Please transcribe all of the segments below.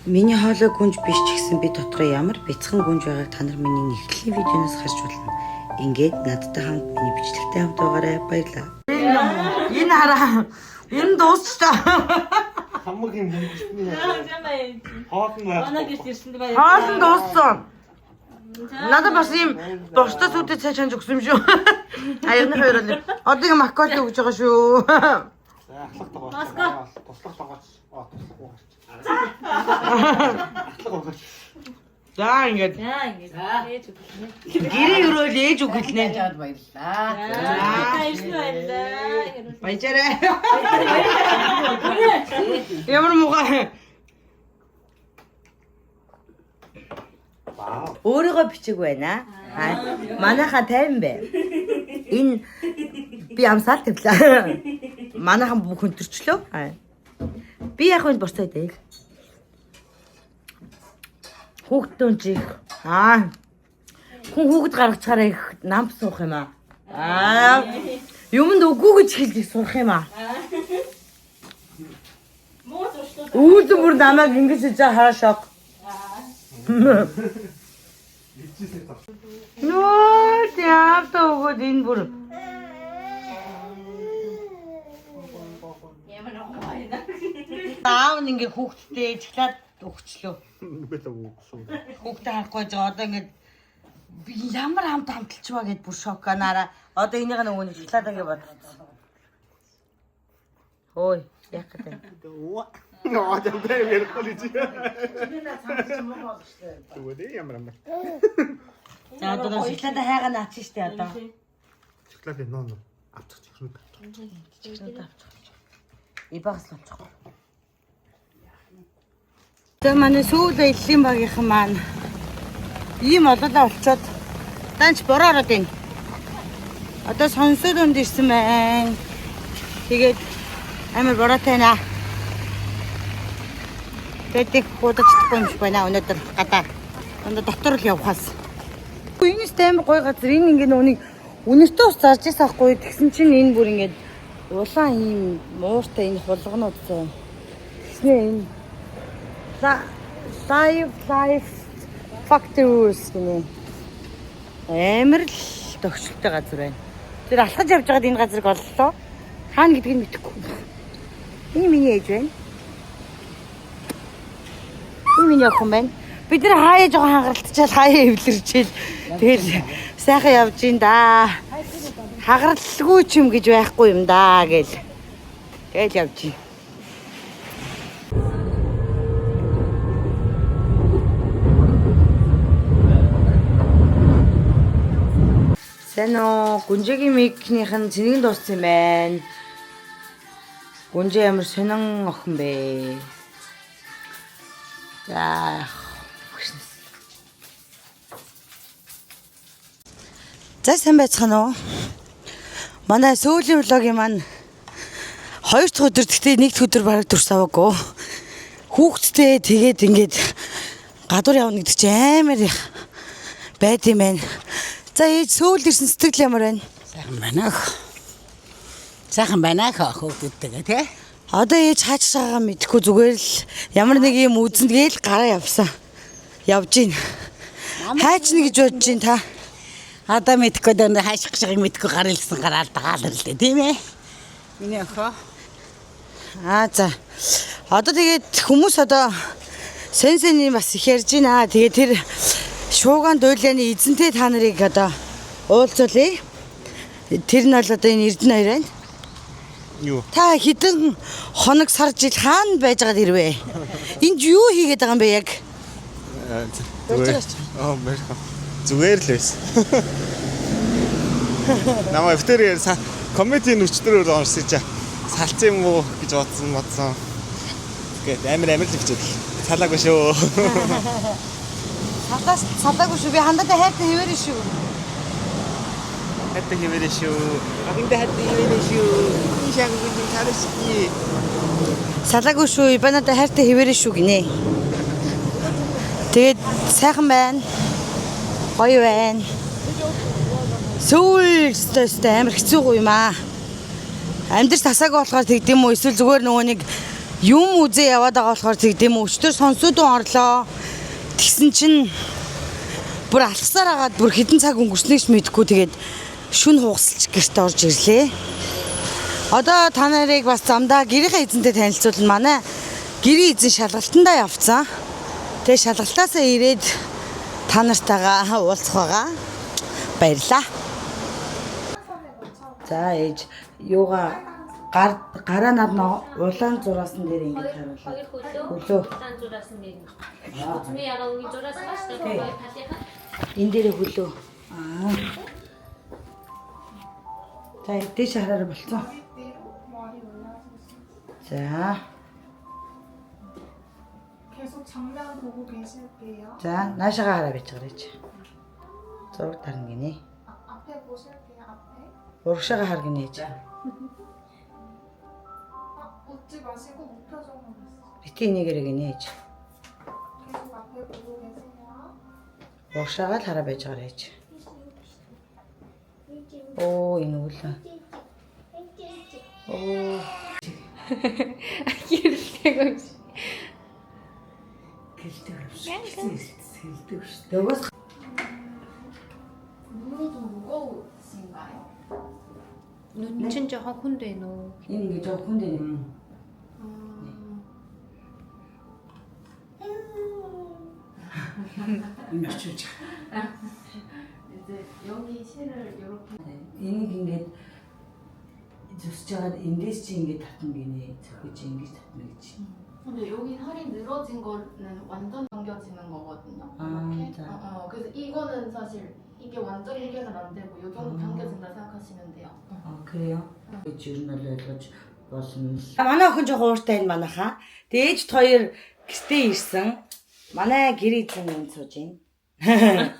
Миний хоолой гүнж биш ч гэсэн би дотроо ямар бяцхан гүнж байгааг та нар миний нэхлийн видеоноос харж болно. Ингээд надтай хамт миний бичлэгтэй хамт байгаарай. Баярлалаа. Энэ хараа. Энэ дуусчаа. Хамгийн хүндэтгэний хоолн байна. Хоолн дууссан. Надад бас ийм бостой сүдэд цай чанж өгсөн юм шүү. Аяны хоёроо. Одоо ингэ макколи өгж байгаа шүү. Ахлах байгаа. Туслах байгаа. Туслах. За ингээд. Ээж үгэлнэ. Гэрээ өрөөл ээж үгэлнэ. Жаад баярлаа. Баярлалаа. Баяжаарай. Ямар муухай. Өөрийгөө бичиг байна. Манайхаа 50 бай. Энэ би амсаал тавлаа. Манайхан бүх өнтөрчлөө. Би яг энэ борцоо дээ. Хүүхдтэй чих. Хүн хүүхэд гаргацаараа их нам суух юм аа. Юмд үгүй гэж хэлж сурах юм аа. Үүдэн бүр намайг ингэж хийж хараа шок. Нөө яавта өгөөд энэ бүр. Аав нь ингээ хүүхдтэй ижлаад өгчлөө. Хүүхдээ харахгүй жаа одоо ингээ би ямар хамталч ба гэд бүр шок анаараа. Одоо энийг нөгөө нэг ижлаад ингээ бод. Ой, яг гэдэг. Ноо jamтай ярих гэж. Түгэл ямар юм бэ? За одоо ижлаад хайгаа наач штэ одоо. Шоколад ноо авчих чихрүү. Чихрүүд авчих. Ибагс болчих. За манай сүүл эдлийн багийнхан маань ийм ололоо олцоод данч бороо ороод байна. Одоо сонсоод өнд ирсэн байна. Тэгээд амар бороотой наа. Тэгээд худалдахгүй юм шиг байна өнөөдөр гадаа. Өнөө дотор л явхаас. Энэ стэм гой газар энэ ингээ нүуник үнэртөө ус зарж ирсэн ахгүй. Тэгсэн чинь энэ бүр ингээ улаан ийм мууртай энэ хулгонууд зөө. Тэгснээ энэ Life Factories гэнэ. Амар л төгсөлтэй газар байна. Тэр алхаж явж байгаад энэ газрыг оллоо. Хаана гэдгийг мэдэхгүй. Энэ миний ээж байна. Энэ миний охин байна. Бид нэр хаяа жоохон хагаралтчаал хаяа эвлэрчээл. Тэгээд сайхан явж ин да. Хагаралгүй ч юм гэж байхгүй юм да гэл. Тэгэл явж ин. Сэно гүнжигийн микнийхэн цэнгийн дууссан юм байна. Гүнжи ямар сонин охин бэ. За. За сайн байцгаана уу? Манай сүүлийн влогийн маань 2 дахь өдөр гэхдээ 1 дахь өдөр бараг дүрс аваагүй. Хүүхдтэй тэгээд ингээд гадуур явна гэдэг чинь амар их байд юм байна. За ээж сөүл ирсэн сэтгэл ямар байна? Сайхан байна ах. Сайхан байна ах хүүхдүүдтэйгээ тий. Одоо ээж хаач шагаа мэдэхгүй зүгээр л ямар нэг юм үзэн гээл гараа явсан. Явж гин. Хаач нэг гэж бодож гин та. Одоо мэдэхгүй дөө хааших шиг мэдэхгүй гараалсан гараал дагаал л дээ тийм ээ. Миний охоо. За. Одоо тэгээд хүмүүс одоо сэн бас их ярьж байна. Тэгээд тэр шуугаан дуйлааны эзэнтэй та нарыг одоо уулзуулъя. Тэр нь бол одоо энэ Эрдэнэ хоёр байна. Юу? Та хэдэн хоног сар жил хаана байж байгаад ирвэ? Энд юу хийгээд байгаа юм бэ яг? Зүгээр л байсан. Намаа эвтэрээр комедийн нүчтэр уншиж салцсан юм уу гэж бодсон. Тэгээд амар л хичээд салаагүй шүү. Салаагүй шүү. Би хандаад хайртай хэвээрээ шүү. Хайртай хэвээрээ шүү. Ахиндаа хайртай хэвээрээ шүү. Энэ шагныг харахгүй. Салаагүй шүү. Би надад хайртай хэвээрээ шүү гинэ. Тэгээд сайхан байна. Гоё байна. Сүүл амар хэцүү юм аа. Амьдч тасаагүй болохоор тэгдэм үү? Эсвэл зүгээр нөгөө нэг юм үзээ яваад байгаа болохоор тэгдэм өчтөр сонсуудун орлоо. Тэгсэн чинь бүр алхсаар агаад бүр хэдэн цаг өнгөрснөөч мэдэхгүй тэгээд шүн хугасалж гэрт орж ирлээ. Одоо та нарыг бас замдаа гэрийнхээ эзэнтэй танилцуулна. Манай гэрийн эзэн шалгалтандаа явцсан. Тэгээ шалгалтаасаа ирээд та нартайгаа уулзах байгаа. Баярлаа. За ээж юугаа гараа над улаан зураасан дээр ингэж харууллаа. Хөлөө. улаан зураасан дээр. Үзмээ ягаа үгийн зураасан ба шүү дээ. Талынхаа. Энэ дээр хөлөө. За эдгээр хараараа болцсон. За. 계속 정면 보고 계실게요. За наашаага хараа байж байгаа ээж. Зураг тарна гинэ. 앞에 보실게요. 앞에. Урагшаага хар гинэ ээж. 웃지 마시고 무표정으로 있어요. Бити энийгээрээ гинэ ээж. 계속 앞에 보고 계세요. Урагшаага л хараа байж байгаа ээж. Оо энэ үлээ. Оо. Дөгөөс 눈이 좀 무거우신가요? 눈은 жоохон хүн дээ нөө. энэ ингэ жоо хүндээ юм. Энэ очиж. 이제 여기 실을 이렇게 Энийг ингээд зүсж байгаа эндээс чи ингээд татна гинэ. зөвхөж ингэж татна гэж. 근데 여기 살이 늘어진 거는 완전 당겨지는 거거든요. 아, 이렇게. 자. 그래서 이거는 사실 이게 완전 해결은 안 되고 이 정도 당겨진다 생각하시면 돼요. 그래요? Жирнэл ойлгож болно. Манай охин жоо хууртай энэ манайхаа. Дээж хоёр гэртээ ирсэн. Манай гэр эзэн энэ сууж байна.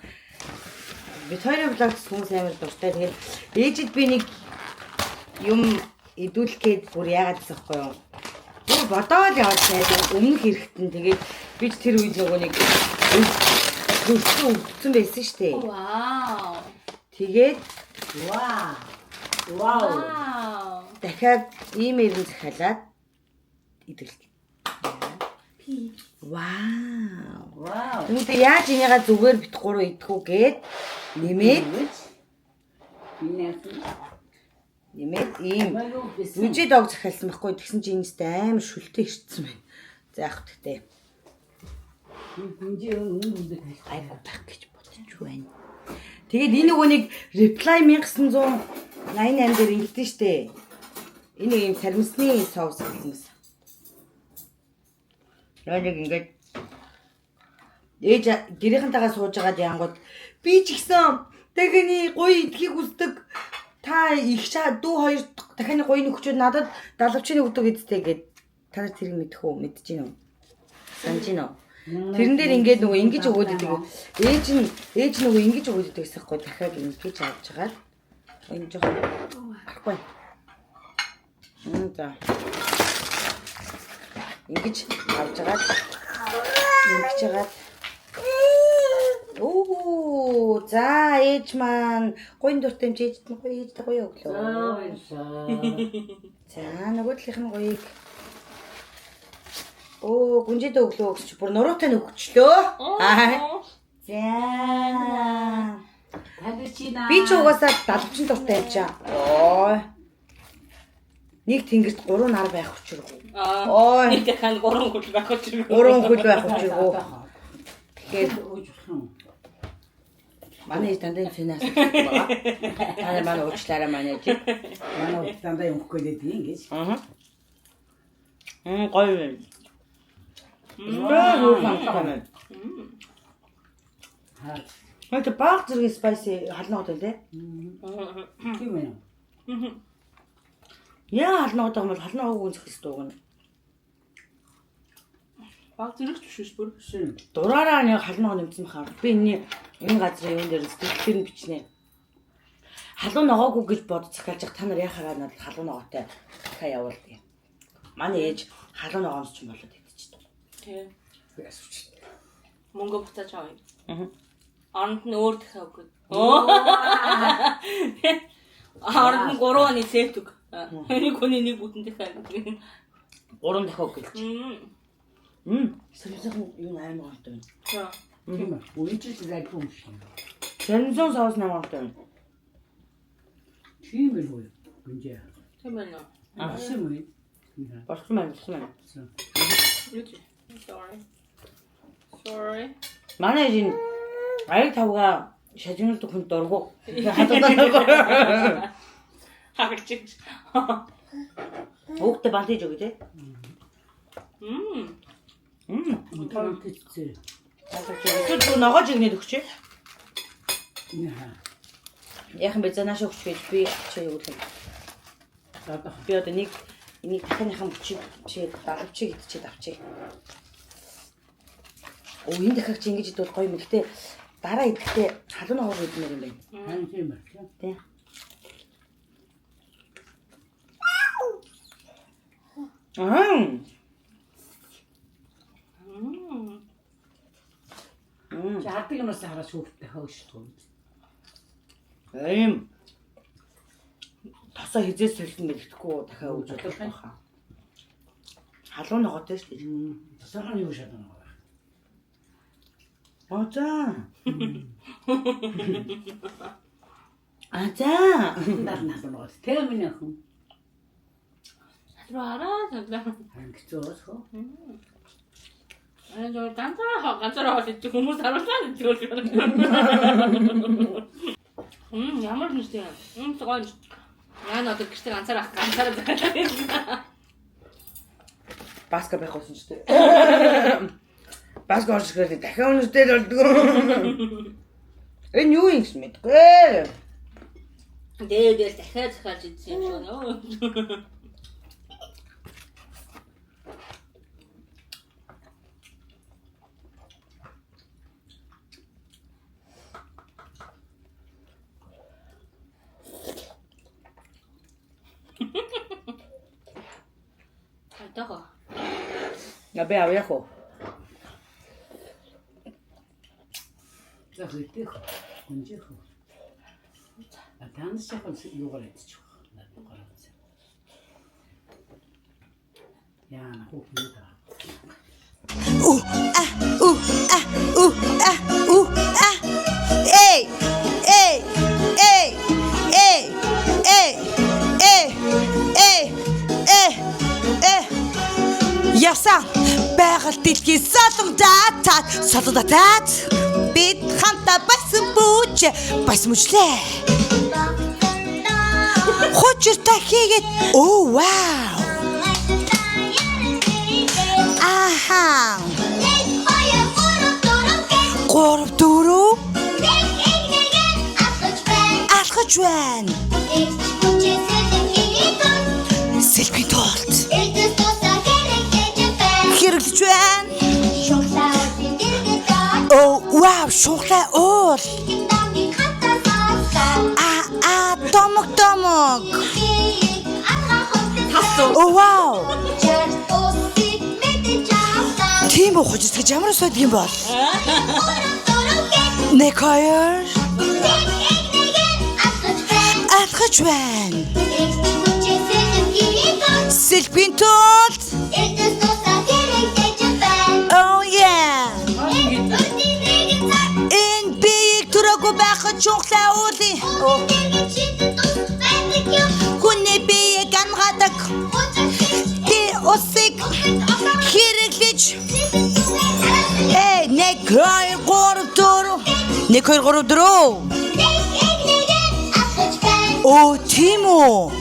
Бид хоёрын влогт хүмүүс амар дуртай. Тэгээд ээжид би нэг юм идүүлэх гээд бүр яагаад гэсэхгүй юу? Бүр бодоод яваад байдаг. Өмнөх хэрэгтэн тэгээд бид тэр үед нөгөө нэг хөрсөн өвдсөн байсан шүү дээ. 와우. Тэгээд вау. 와우. Дахиад иймэрэн захиалаад идэлт. Вау. Үүнтэй яаж энийгээ зүгээр бит гурав идэхүү гээд нэмээд ийм үжид ог захиалсан байхгүй тэгсэн чинь энэстэй амар шүлтэй ирсэн байна. За яах вэ? Айгуу байх гэж бодож байна. Тэгээд энэ нөгөө нэг reply 1988 дээр ингэдэж штэ. Энэ ийм сармисны соус гэсэн юм. Яг ингээд ээж гэрийнхэнтэйгээ сууж байгаад янгууд би ч гэсэн дахины гоё идэхийг хүсдэг. Та их дүү хоёр дахины гоё нөхчүүд надад далавчны өгдөг гэдтэй гээд та нар тэрийг мэдэх үү? Мэдэж гин үү? Санаж гин үү? Тэрэн дээр ингээд нөгөө ингэж өгөөд идэг. Ээж нөгөө ингэж өгөөд идэг гэсэхгүй дахиад ингэж авч жагаад энэ жоохон арахгүй. За. Ингэж авч жагаад ингэж жагаад Оо, за ээж маань гойн дуртай юм чи ээжд нь гоё ээжд гоё өглөө. За нөгөө талынх нь гоёг. Оо, гүнжид өглөө өгч бүр нуруутай нь өгчлөө. За. Би ч угаасаа далавчин дуртай юм чаа. Оо. Нэг тэнгэрт 3 нар байх учиргүй. Оо. Нэг дахин 3 хөл байх учиргүй. 3 хөл байх учиргүй. Тэгэхээр манай дандаа финанс байгаа. Та манай уучлаарай манай жиг. Манай дандаа юм хөөд ингэж. Гоё. Хөөе баг зэрэг спайси халнаад байна те. Тийм байна. Яа халнаад байгаа юм бол халнаа ууг үнсэх хэрэгтэй уу? Баг зэрэг биш бүр. Дураараа нэг халнаа нэмсэн бахаар. Би энэ газрын юун дээр сэтгэлээр нь бичнэ. Халуун ногоогүй гэж бод захиалж та нар яхаараа надад халуун ногоотой та явуул гэх. Манай ээж халуун ногоомс ч юм болоод идчихдэг. Тий. Мөнгө бутаж авъя. Ард нь өөр дахиад өгөх. Ард нь 3 оны сет өг. Энийг хүний нэг бүтэн дахиад. 3 дахиад гэлж. Сэрсэн юу амар гонтой байна. За. Тийм үү. Үнэхээр зайлгүй юм шиг. Сэрсэн соус намаатай байна. Тийм үү. Гүнжээ. Тийм ээ. Авсан уу? Болсон байна. Sorry. Манай энэ аяг тавга шажинал туханд дургу. Хатаа. Хагчиж. Хүүхдээ бантиж өгөө те. Мөн китцээ. Тэр ногоож игнээд өгчээ. Яа. Яхан бэ занаш өгч гэж би чи юу гэх юм. Би одоо нэг дахиныхан бүчиг чи давчиг идчихэд авчиг. Энэ дахиад чи ингэж идвэл гоё юм. Гэхдээ дараа идэхдээ халуун хоор идмээр юм байна. Хан тийм үү? Тий. Чаадаг юмас хараа шүүхтэй хөөш туу. Эм. Тасаа хизээс солисон мэлдэхгүй дахиад өгч болох байхаа. Халуун ногоотой шүү дээ. Тасаахан юу шатна аа. Азаа. Нарнаас ногоо. Тэр миний хэн. Араа за. Хангцоос хөө. Аа жоо ганцаараа хол идэх хүмүүс харуулсан гэдэг л. Ямар нэртэй. Гоё. Яа надад гэртээ ганцаараа захиалаа. Баска байх болсон ч дээ. Баска оршгоо дахиад өнөртэй болдгоо. Энэ юу юм гэсэн мэдгүй. Дээд дахиад захиалж идсэн юм шиг нөө. Антаха. Я бе авьяхо. За хэтэх. Гүнжээ хөө. Атанс шахал юугаар идчих. Надад гараад. Яа на хөө юугаа. Эй! Эй! Эй! Эй! Эй! Эй! Эй! Эй! Ясан байгаль дэлхийн солондатаад бид хамтаа байсан бүч мөчлээ. Хочтой хийгээд вау. Аха. 3 4 алхаж байна. Сэлбий тоолт. Хэрэглэж байна. Вау, шунхлаа уул. Томог. Вау. Тийм үү хожис гэж ямар сойд юм бол? Нэг хоёр. Алхаж байна. Сэлбийн тоолт. Oh yeah. Энэ бийг түрээгүй байхад шунхлаа уулын. Хүний биеийг ангадаг. Би усыг хэрэглэж. Эй, 1 2 3 4. Оо, тийм үү?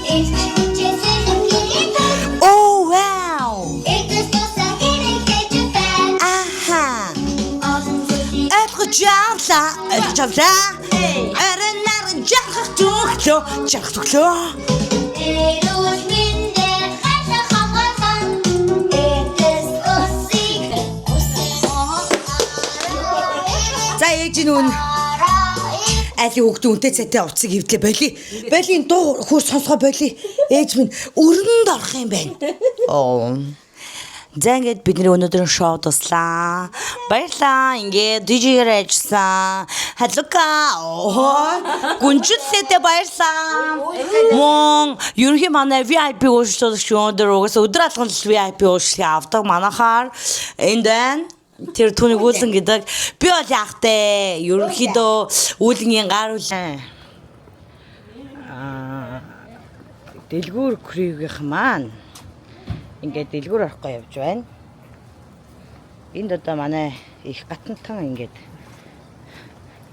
Oh wow. Аха. Эцгэжавлаа. Арнаар жахах төглөө. За ээж нүн али хүүхдээ үнтэй цайтай уцыг хөвдлээ боли. Болийн дуу хөр сонсгоо боли. Ээж минь өрөнд орох юм байна. Оо. За ингээд бидний өнөөдрийн шоу дуслаа. Баярлалаа. Ингээд DJ-гээр ажилласан. Халука. Гүнжлээдээ баярлалаа. Мөн ерөнхий манай VIP уушлуулагч өнөөдөр угсаа өдөр алган VIP уушлыг авдаг манайхаар. And then тэр түүний үүлэн гэдэг би бол яахтай. Ерөнхийдөө үүлгийн гар үлэн. Дэлгүүр кревгийнх маань ингээд дэлгүүр орохгүй явж байна. Энд одоо манай их гатантан ингээд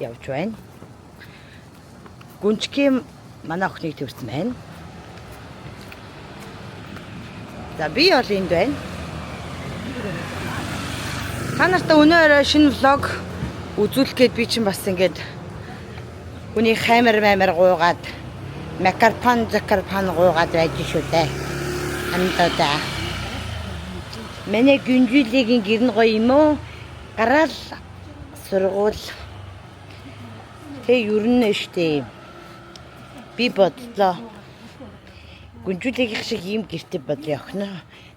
явж байна. Гүнчгийн манай охиныг төвөрсөн байна. За би бол энд байна. Та нартай өнөөдөр шинэ влог үзүүлэх гээд би чинь бас ингээд хүний хаймар гуйгаад макарпан гуйгаад байж шүү дээ. Андаа. Манай гүнжүүлгийн гэр нь гоё юм уу? Гараал сургуул. Тэ юрнэ штэ. Би бодлоо. Гүнжүүлгийн шиг ийм гэртээ бодлоо охин.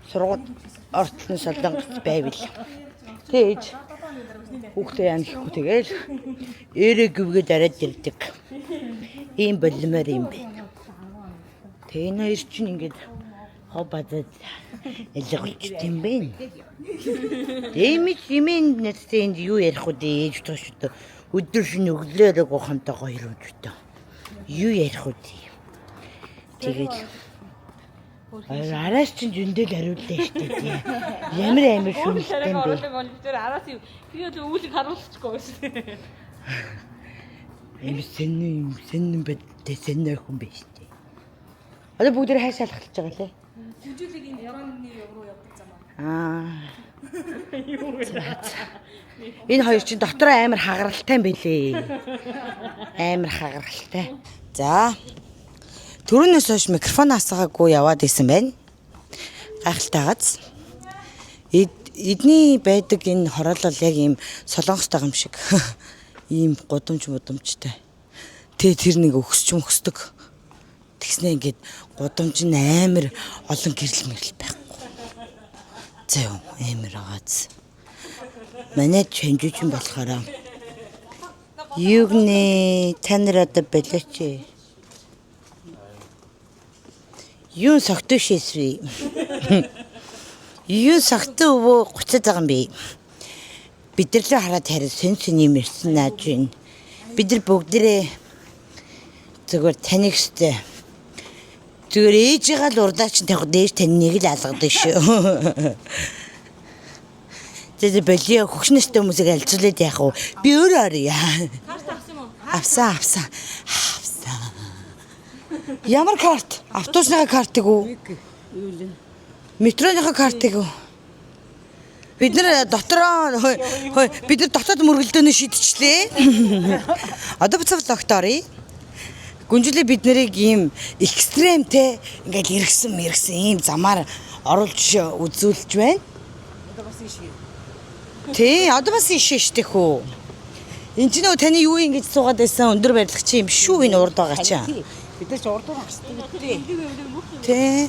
Сургууль ортлон солонгоц байвал. Тэгэж хүүхдээ амлахгүй тэгэл ээрээ гүвгээд араад ирдэг. Ийм болмоор юм байна. Тэгээ нэр чинь ингээд хобадад ялгуулчих юм бэ. Дэмич юмэн нэстэ энд юу ярих вэ ээж тоош өдөө өдөр шин өглөөрөө гохомтой хоёр өдөө. Юу ярих вэ? Тэгээд араас чинь зөндөл хариуллаа штэ тий. Ямар амар шүмжтэй юм бэ? Араас би бол үүлийг харуулчихгүй шүү. Эм сэнэн бэдэ сэнэн хүн биш тий. Одоо бүгд хайшаал халж байгаа лээ. Жүжиглэгийн 1-ны руу явдаг замаа. Энэ хоёр чинь дотор амар хагаралтай юм бэлээ. Амар хагаралтай. За. Төрөнөөс хойш микрофон асаагаагүй яваад исэн байна. Гайхалтайгааз. Эдний байдаг энэ хороолол яг ийм солонгостой юм шиг. Ийм гудамжтай. Тэр нэг өгсдөг. Тэгснэ ингээд гудамж нь амар олон гэрэл байхгүй. За юу амар агааз. Манай чанжуучин болохоор юг нэ танар одоо балаач. Юу согтөө шээсвэ. Юу согтөө өвөө 30 байгаа юм бэ. Бид нар л хараад харин сэн юм ирсэн нааж байна. Бид нар бүгдээрээ зүгээр таних штэ. Зүгээр ээжигээ л урдаа чинь тавих дээж тань нэг л алгадаг шүү. Тэгээд болио хөгшнөстэй хүмүүсийг алжуулаад яах вэ? Би өөрөө орё. Карт авсан юм уу? Авсан. Ямар карт? Автобусныхаа картыг үү? Метроныхаа картыг үү? Бид нар дотроо бид нар дотоод мөргөлдөөнөө шидчихлээ. Одоо буцаа влогт оръё. Гүнжлээ бид нарыг ийм экстремтэй ингээд иргсэн ийм замаар оруулж үзүүлж байна. Одоо бас ишээ. Тий, одоо бас ишээ штэ хөө. Энд ч нөө таны юу ингэж суугаад байсан өндөр барилгач юм шүү энэ урд байгаа чаа. Бид нар ч урд байгаа шүү дээ. Тий.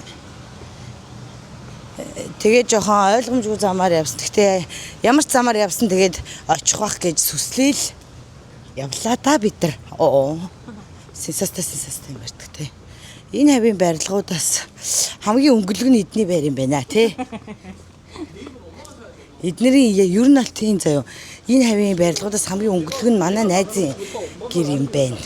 Тэгээ жоохон ойлгомжгүй замаар явсан. Гэхдээ ямар ч замаар явсан тэгээд очих байх гэж сүслээл явлаа да бид нар. Сисастай юм ярьдаг тий. Энэ хавийн барилгуудаас хамгийн өнгөлөг нь эдний байр юм байна тий. Эднэрийн ер нь аль тийм заяо. Энэ хавийн барилгуудаас хамгийн өнгөлөг нь манай найзын гэр юм байна.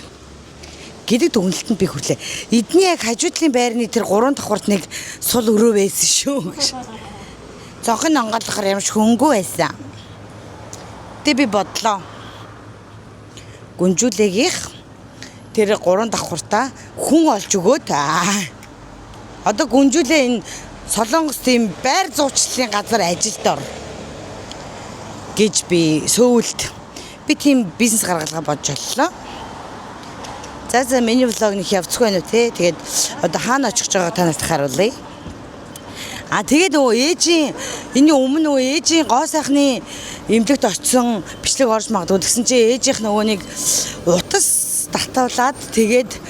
Гэдэг дүгнэлтэнд би хүрлээ. Эдний яг хажуудлын байрны тэр 3 давхурт нэг сул өрөө байсан шүү гэж. Зонхын онголохоор ямарч хөнгөө байсан. Тэ би бодлоо. Гүнжүүлээгийнх тэр 3 давхуртаа хүн олж өгөөд. Одоо гүнжүүлээ энэ Солонгос тийм байр зуучлалын газар ажилд ор гэж би сөүлд би тийм бизнес гаргалгаа бодж оллоо. За миний влог нэг явцгүй байна уу те. Тэгээд одоо хаана очих гэж байгааг та нарт харуулъя. Тэгээд ээжийн энэ өмнө ээжийн гоо сайхны эмнэлэгт очсон бичлэг орж магадгүй гэсэн чи ээжийнх нөгөө нэг утас татуулаад тэгээд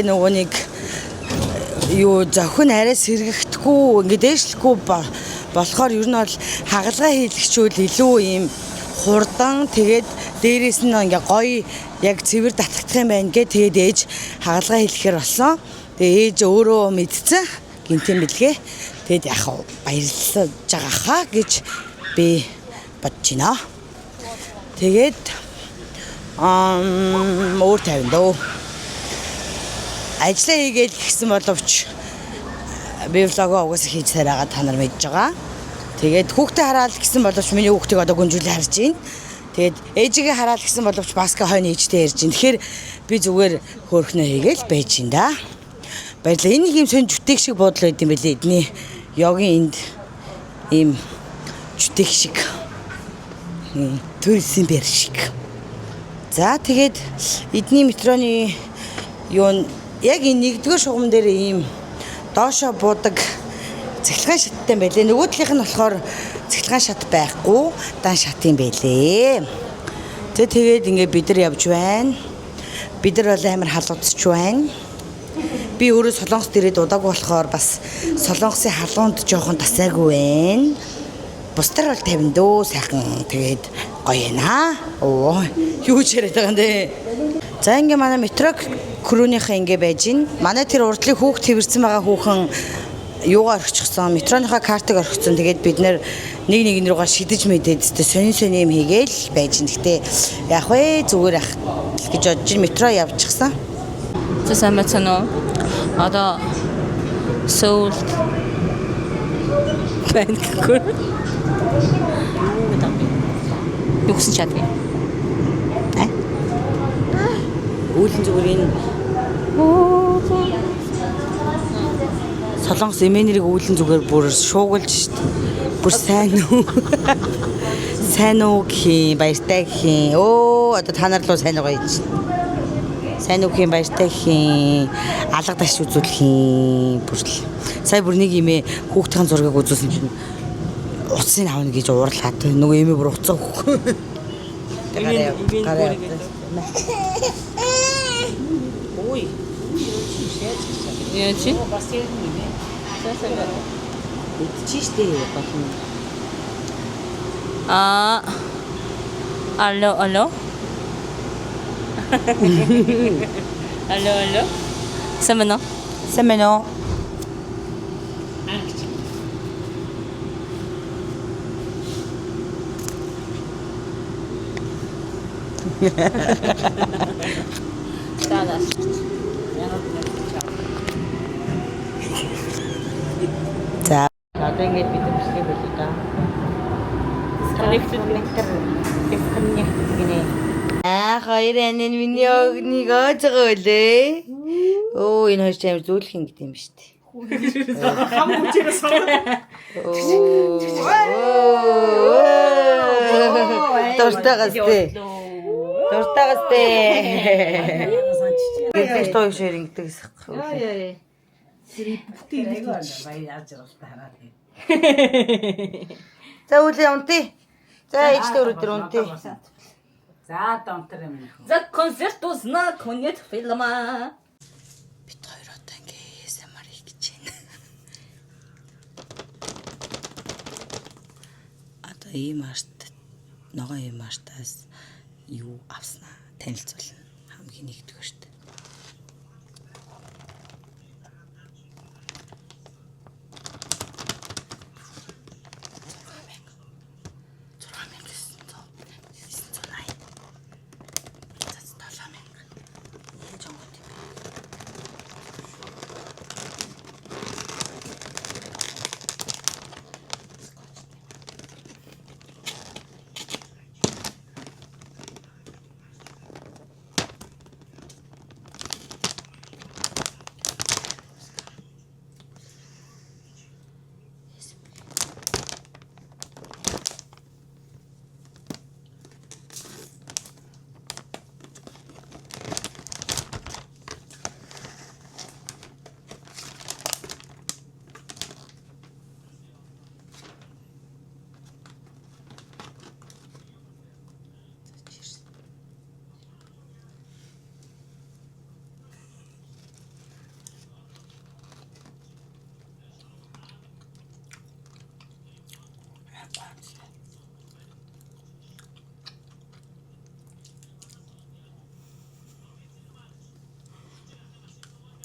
нөгөө нэг юу зохин арай сэргэхдэггүй ингээд дээшлэхгүй болохоор ер нь бол хагалгаа хийлгчүүл илүү ийм хурдан тэгээд дээрээс нь ингээ гоё яг цэвэр татагдах юм байна гэ тэгээд ээж хагалгаа хийлгэхээр болсон. Тэгээд ээж өөрөө мэдсэн гинтэн бэлгээ. Тэгээд яг баярлаж байгаа хаа гэж би бодож байна. Тэгээд өөр тавина дөө. Ажлаа хийгээл гисэн боловч би влогоо угаасаа хийж царайгаа та нар мэдж байгаа. Тэгээд хүүхдээ хараад гисэн боловч миний хүүхдийг одоо гүнжүүлээ харж байна. Тэгээд ээжигээ хараад гисэн боловч баска хойно ээжтэй ярьж байна. Тэгэхээр би зүгээр хөөрхнөө хийгээл байж байна да. Баярлалаа. Энэ ийм сонь жүтээх шиг бодол байд юм байлээ. Эдний йогийн энд ийм жүтээх шиг төрсөн бэр шиг. За тэгээд эдний метроны юу яг энэ нэгдүгээр шугам дээр ийм доошо буудаг цахилгаан шаттай байлээ. Нөгөө талынх нь болохоор цахилгаан шат байхгүй, дан шат юм байлээ. Тэгээд ингээд бид нар явж байна. Бид нар бол амар халуудч байна. Би өөрөө Солонгост ирээд удаагүй болохоор бас Солонгосын халуунд жоохон тасаагүй байна. Бусдаар бол 50 дөө сайхан тэгээд гоё яана. Оо, юу ч яриад байгаа юм дээ. За ингээ манай метро крүүнийхээ ингээ байж гин. Манай тэр урдлыг хүүхд твэрсэн байгаа хүүхэн юугаар орчихсон, метроныхаа картыг орхицсон. Тэгээд бид нэр нэг руугаа шидэж мэдээд сонин юм хийгээл байж гин. Гэтэ яг вэ зүгээр ах гэж бодож метро явчихсан. За сайн байна уу? Одоо Seoul Bangkok. Юу гэсэн чадвар? Үүлэн зүгээр энэ Солонгос эмээнэрийг үүлэн зүгээр бүр шуугалж штт. Бүр сайн уу? Сайн уу гэх баяртай гэх. Оо одоо та нар руу сайн уу гэж. Сайн уу гэх баяртай гэх. Алга таш үзүүлэх юм. Бүр л. Сая бүр нэг имээ хүүхдийн зургийг үзүүлсэн чинь уцыг авна гэж уурлаад нөгөө имээ бүр уцаа өгөхгүй. Гараа. Ой. Яа чи? Бас яг юм ээ. Сасаа. Чиштэй болно. Алло. Алло. Сайн байна уу? За. Одоо ингэж бид бичлэг болоо да. Дисконнект гинэ. Хоёр анин миний огныг оож байгаа үлээ. Оо энэ хоёр ч амар зөөлөх юм гэдэг юм шүү дээ. Хам хүчээр сороо. Дуртагаас дээ. Гэтэл той шир ингэдэг гэсэн. Яа. Бүтээ баяж явуулта хараад. За үгүй унтъя. За ээжтэй өрөөдөр унтъя. За донтор юм. За концерт узнаа конет фильма. Бид хоёр одоо ингээ SMR хийж байна. Одоо ийм арт ногоо ийм артаас юу авснаа танилцуулна. Хамгийн нэгдүгээрт.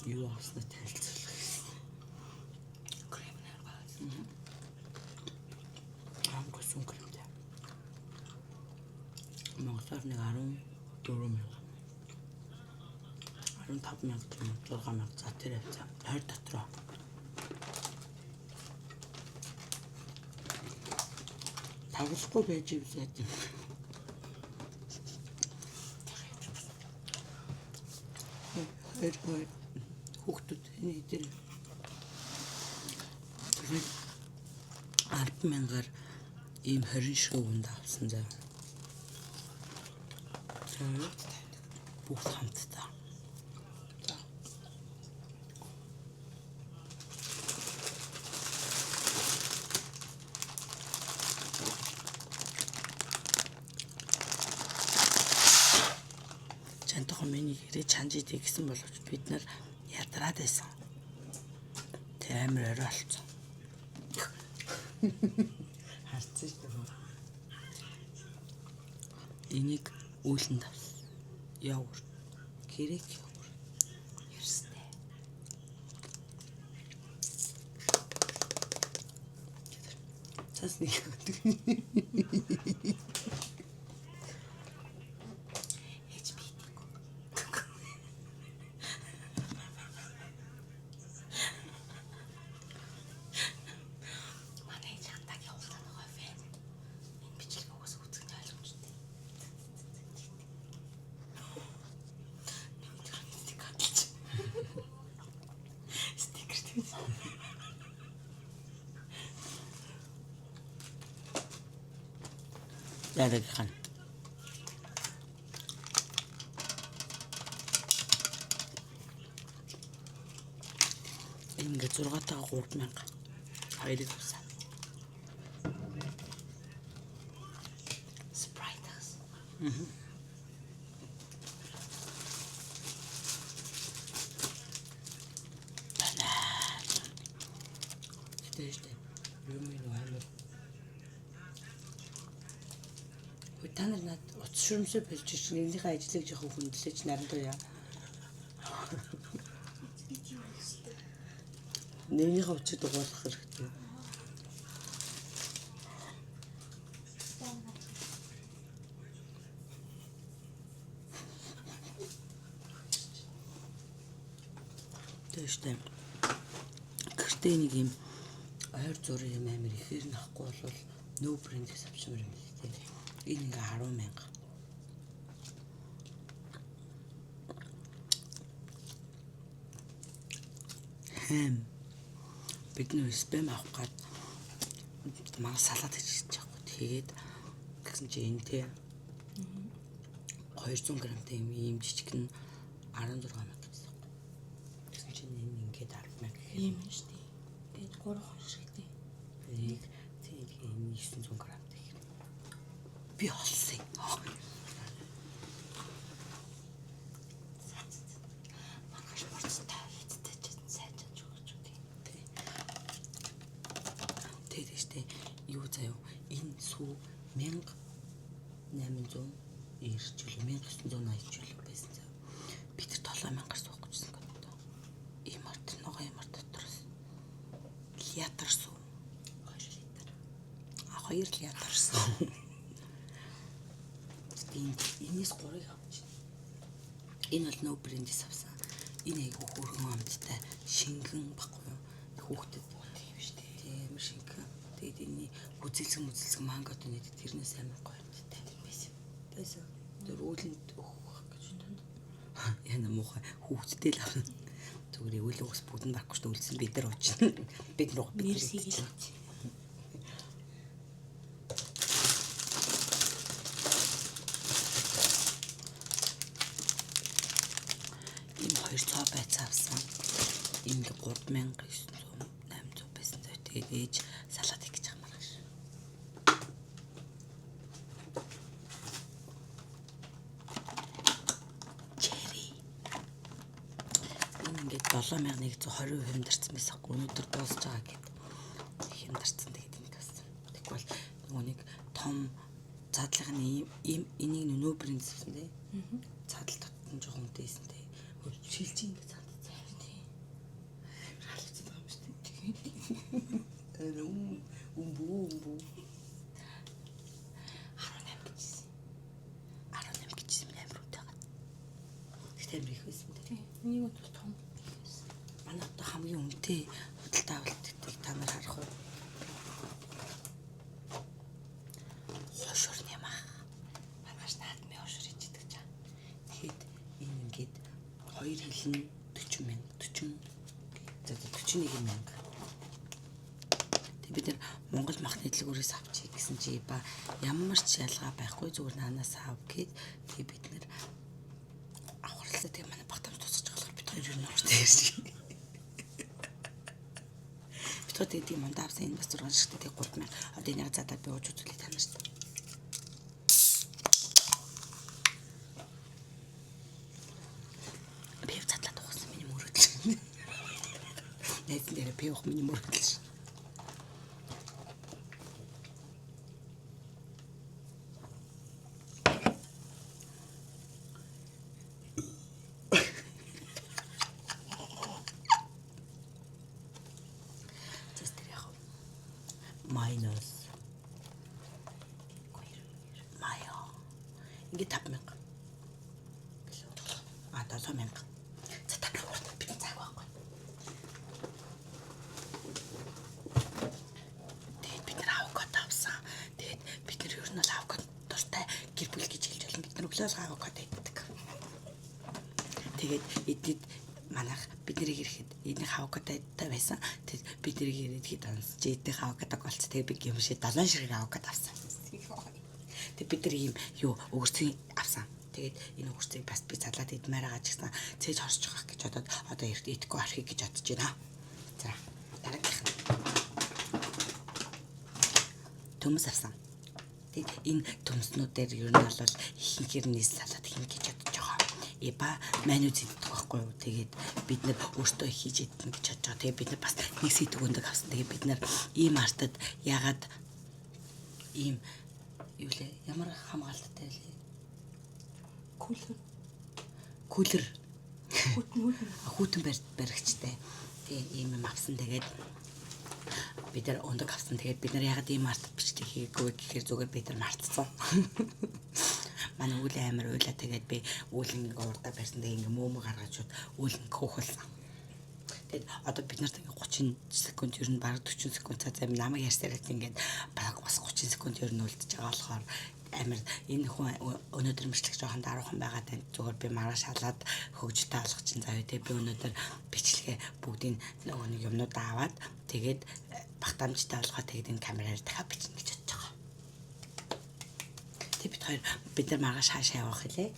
Юу авснаа танилцуулах гэсэн. Крем нэр бааз. Амгсан кремтэй. Монголоор нэг 14 мянга. 15 мянга тийм 6 мянга за тэр авцаа. 20 дотроо. Тагсахгүй байж үзээд юм. Ой хүүхдүүд энэ дээр 10 мянгаар ийм 20 шиг өгөнд авсан зав. Бүх хамтдаа. Чантайхан миний хэрэг чанж идэх гэсэн боловч бид нар ядраад байсан. Тэ амар орой болцсон. Харцсан шүү дээ. Энийг үүлэн давсан. Явуур. Гэрэг явуур. Ерстэй. Цас нэг. Яриг хан. Ингээд 6-таа 3 мянга. Хоёрыг авсан. Спрайтас. Тэжтэй. Юмын амар. Та нар над утас шүрмсээ болж чинь нэгнийхээ ажлыг жоохон хөндлөж нарандаа яа. Нэгнийхээ учид дугуулах хэрэгтэй. Тэжтэй. Гэртээ нэг юм ойр зургийн юм амар ихээр нахгүй бол нөө брэндээс авчмаар юм л тийм. Энэ ингээ 10 мянга. Хэм. Бид нөө спэм авах гад манай салат хийж чадахгүй. Тэгээд гэсэн чи энэ те 200 грамтай юм жижигхэн 16 мянга гэсэн. Гэсэн чи энэ ингээд 10 мянга гэх юм шүү дээ. Тэгээд 3 хон шиг дээ. Тэгээд тийм 900 грамтай. Би олсон. Маргааш борцтой хийдтэй ч сайн ч өгч үгүй. Тэгээштэй юу заяа энэ сүү 1800 ирчүүл 1980 жил байсан заяа. Бид 7000-аар суух гэжсэн гэдэг. Имарт ногоо имарт дотроос литр сүү 2 литр. 2 литр сүү. Энэс 3-ыг авч. Энэ бол нөө брэндээс авсан. Энэ айгу хөөрхөн амттай шингэн баггүй юу? Хүүхдэд тийм шүү дээ. Тийм шингэн. Тэгээд энэ үзэлцэн мангад үнэд тэрнээс амар гоё амттай байсан. Байсан. Тэр үүлэнд өгөх гэж байна. Яна муухай хүүхдэд л авна. Зүгээр үйл уус бүдэн барахгүй шүү дээ. Үлдсэн бид нар уучна. Бид нар мэрсийг цоо байц авсан. Ийм 3900 800 байсан. Тэгээд ээж салат хийж байгаа маргааш. Черри. Энэ ингээд 7120 хэмдэрсэн байсан. Өнөөдөр дуусж байгаа гэд. Хэмдэрсэн тэгээд ингэ гэсэн. Тэгвэл нөгөө нэг том цаадлын энийг нөө брэнд гэсэн тий. Цаадал татсан жоохон дээсэн тий. Шилжин ингэ цаадсан. Умбу. 18 гэжсэн амар үтэйгээ. Тэгтээ амар их байсан дээ. Миний бол том. Манай одоо хамгийн үнэтэй худалдаа авалтыг та нар харах уу? Хошуурны мах. Манайш наадмын хошуур хийж идэг чам. Тэгэхэд энэ ингээд 2 хилэн 40 мянга 41 мянга. Тэг бид нар Монгол махны дэлгүүрээс авчий гэсэн чи ба ямар ч ялгаа байхгүй зүгээр наанаас ав гэд тэг бид нар авахрлаа тэг манай багтамж тусгаж болохоор бид хоёр юу нэрч тэгэрч. Бид хоёр тийм мандаа авсан энэ бас 6 шигтэй тэг 3000. Одоо энийг задаа би ууж үзүүлээ танаас. Би задлаад угаасан миний мөрөдөл. Найзан дээр би уах миний мөрөдөл. Minus. Майо. Ингээд 5000. 7000. За та нар бид цаг байхгүй. Тэгээд бид нар авокадо авсан. Тэгээд бид нар ер нь л авокадо дуртай гэр бүл гэж хэлж болно. Бид нар өглөө авокадо иддэг. Тэгээд эдэд манайх бидний ирэхэд энэ авокадотай байсан. Тэгээд бидний ирэхэд онцж идэх авокадог болц. Тэгээд би гимшээ 7 ширхэг авокадо авсан. Тэгээд бид нар ийм юу өгөрцөг авсан. Тэгээд энэ өгөрцөгийг бас би задлаад идмээр байгаа ч гэсэн цээж хорсож байгаа гэж бодоод одоо эрт идэхгүй архийг гэж бодож байна. За дараагийнх нь төмс авсан. Тэгээд энэ төмснүүд дээр ер нь бол ихэнхээр нийс салаад хин гэж бодож байгаа. Эба мануз идэх байхгүй юу. Тэгээд бид нар өөртөө хийж идэх гэж бодож байгаа. Тэгээд бид нар бас нэг сэдв өндөг авсан. Тэгээд бид нар ийм артад ягаад ийм юу лээ ямар хамгаалалттай лээ. Кулер. Хүүтэн баригчтай. Тэгээ ийм юм авсан. Тэгээд бид нар өндөг авсан. Тэгээд бид нар ягаад ийм артад бичлэг хийгээгүй гэхээр зүгээр бид нар мартсан. Манай үйл амар уйлаа тэгээд би үүлэн урдаа барьсан. Тэгээд ингээ мөөмө гаргаж үүлэн хөөхөлсөн. Тэгээд одоо бид нарт ингээ 30 секунд ер нь бараг 40 секунд цаа намайг ярьсараа ингээд бараг бас 30 секунд ер нь үлдчихэж байгаа болохоор амар энэ хүн өнөөдөр мэрчлэг жоохон даруухан байгаа тань зүгээр би маргааш халаад хөгжтэй алгах чинь заяа те би өнөөдөр бичлэгээ бүгдийн нөгөө нэг юмнууд аваад тэгээд багтаамжтай алгаад тэгээд энэ камераар дахиад бичнэ гэж бодож байгаа. Тэгээд бид нар маргааш хаашаа явах хэлээ?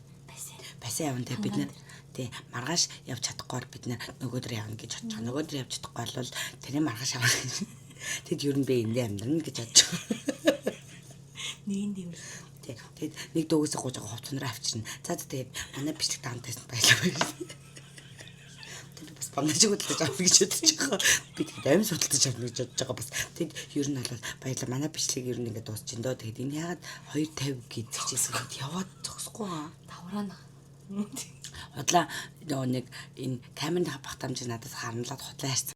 Бассейн явна те бид нар тий маргааш явж чадахгүй бид нар нөгөөдөр явна гэж бодож байгаа. Нөгөөдөр явж чадахгүй бол тэрний маргааш авах. Тэгэд ер нь би эндээ амьдрна гэж бодож байгаа. Нэгэнд юм. Тэгээд нэг дөөсөө гууж байгаа хувцснараа авчирна. За тэгээд манай бичлэг таамтайсан баялаа. Тэгээд бас бамнаж хөдөлж авах гэж бодож байгаа. Би тэгээд амин судалдаж авах гэж бодож байгаа бас. Тэгээд ер нь бол баялаа. Манай бичлэг ер нь ингээд дуусчихин дөө. Тэгээд энэ ягаад 2:50 гэдчихсэн гээд яваад зогсохгүй аа. Давраана. Хотлаа нөгөө нэг энэ камерын багтаамжийг надад харамлаад хотлоо ярьсан.